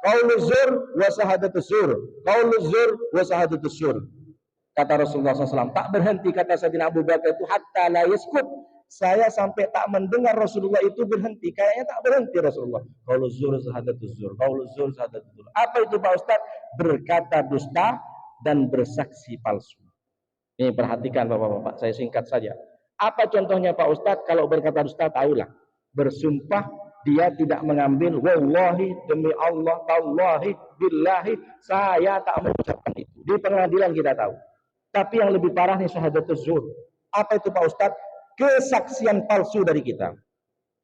Qauluz zur wa syahadatus zur. Qauluz zur wa syahadatus zur. Kata Rasulullah SAW, tak berhenti kata Sayyidina Abu Bakar itu hatta la yaskut. Saya sampai tak mendengar Rasulullah itu berhenti. Kayaknya tak berhenti Rasulullah. Qauluz zur syahadatus zur. Qauluz zur syahadatus zur. Apa itu Pak Ustaz? Berkata dusta dan bersaksi palsu. Ini perhatikan Bapak-bapak, saya singkat saja. Apa contohnya Pak Ustaz? Kalau berkata dusta, tahulah. Bersumpah dia tidak mengambil, wallahi demi Allah, tallahi, billahi, saya tak mengucapkan itu. Di pengadilan kita tahu. Tapi yang lebih parah nih syahadatus zur. Apa itu Pak Ustaz? Kesaksian palsu dari kita.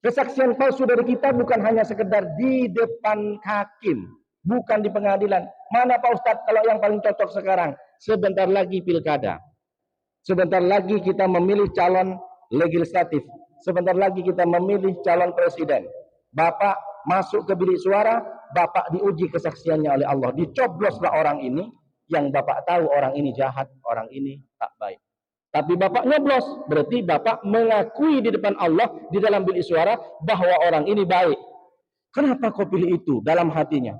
Kesaksian palsu dari kita bukan hanya sekedar di depan hakim, bukan di pengadilan. Mana Pak Ustaz kalau yang paling cocok sekarang? Sebentar lagi pilkada. Sebentar lagi kita memilih calon legislatif. Sebentar lagi kita memilih calon presiden. Bapak masuk ke bilik suara, Bapak diuji kesaksiannya oleh Allah. Dicobloslah orang ini, yang Bapak tahu orang ini jahat, orang ini tak baik. Tapi Bapak nyoblos, berarti Bapak mengakui di depan Allah, di dalam bilik suara, bahwa orang ini baik. Kenapa kau pilih itu dalam hatinya?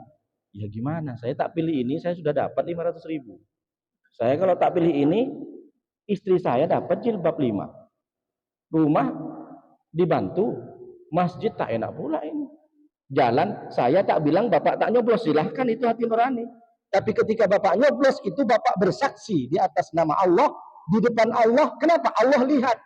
Ya gimana, saya tak pilih ini, saya sudah dapat 500.000. Saya kalau tak pilih ini, istri saya dapat jilbab 5. Rumah dibantu, masjid tak enak pula ini. Jalan, saya tak bilang Bapak tak nyoblos, silahkan itu hati nurani. Tapi ketika Bapak nyoblos, itu Bapak bersaksi di atas nama Allah, di depan Allah. Kenapa? Allah lihat.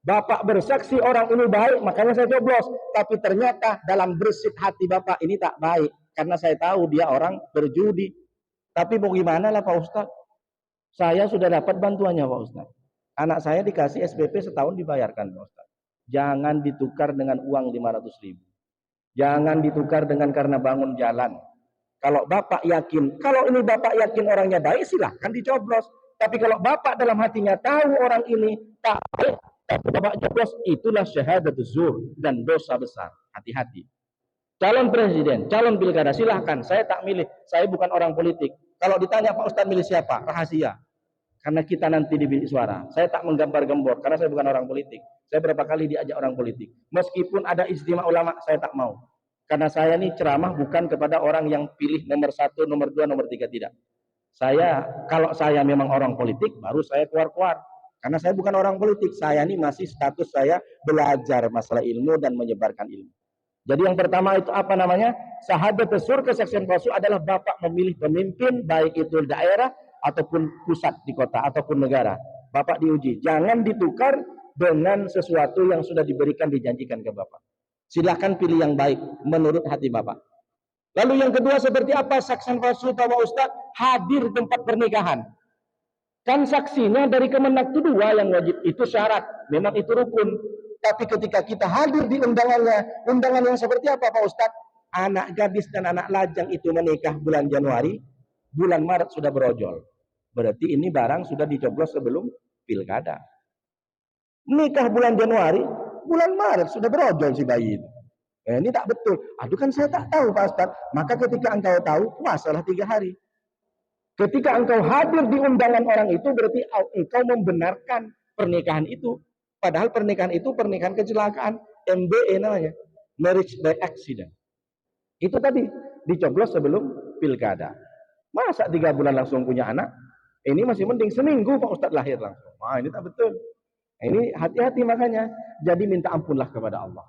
Bapak bersaksi orang ini baik, makanya saya coblos. Tapi ternyata dalam bersit hati Bapak ini tak baik. Karena saya tahu dia orang berjudi. Tapi mau gimana lah Pak Ustaz? Saya sudah dapat bantuannya Pak Ustaz. Anak saya dikasih SPP setahun dibayarkan Pak Ustaz. Jangan ditukar dengan uang 500.000. Jangan ditukar dengan karena bangun jalan. Kalau Bapak yakin, kalau ini Bapak yakin orangnya baik, silahkan dicoblos. Tapi kalau Bapak dalam hatinya tahu orang ini tak baik, tapi Bapak coblos, itulah syahadatuz zur dan dosa besar. Hati-hati. Calon presiden, calon pilkada, silahkan. Saya tak milih, saya bukan orang politik. Kalau ditanya Pak Ustaz milih siapa? Rahasia. Karena kita nanti di bilik suara. Saya tak menggambar-gembor, karena saya bukan orang politik. Saya berapa kali diajak orang politik. Meskipun ada ijtima ulama, saya tak mau. Karena saya ini ceramah bukan kepada orang yang pilih nomor 1, nomor 2, nomor 3, tidak. Saya, kalau saya memang orang politik, baru saya keluar-keluar. Karena saya bukan orang politik, saya ini masih status saya belajar masalah ilmu dan menyebarkan ilmu. Jadi yang pertama itu apa namanya? Syahadatuz zur, kesaksian palsu adalah Bapak memilih pemimpin, baik itu daerah, ataupun pusat di kota, ataupun negara. Bapak diuji. Jangan ditukar dengan sesuatu yang sudah diberikan, dijanjikan ke Bapak. Silahkan pilih yang baik menurut hati Bapak. Lalu yang kedua seperti apa saksian palsu Pak Ustaz? Hadir tempat pernikahan. Kan saksinya dari Kemenak itu 2 yang wajib. Itu syarat. Memang itu rukun. Tapi ketika kita hadir di undangannya, undangan yang seperti apa Pak Ustaz? Anak gadis dan anak lajang itu menikah bulan Januari, bulan Maret sudah berojol. Berarti ini barang sudah dicoblos sebelum pilkada. Nikah bulan Januari, bulan Maret sudah berojol si bayi itu. Ini tak betul. Aduh kan saya tak tahu Pak Ustaz. Maka ketika engkau tahu, puasalah 3 hari. Ketika engkau hadir di undangan orang itu, berarti engkau membenarkan pernikahan itu. Padahal pernikahan itu pernikahan kecelakaan. MBA namanya. Marriage by accident. Itu tadi dicoblos sebelum pilkada. Masa 3 bulan langsung punya anak? Ini masih mending seminggu Pak Ustaz lahir langsung. Wah ini tak betul. Ini hati-hati makanya. Jadi minta ampunlah kepada Allah.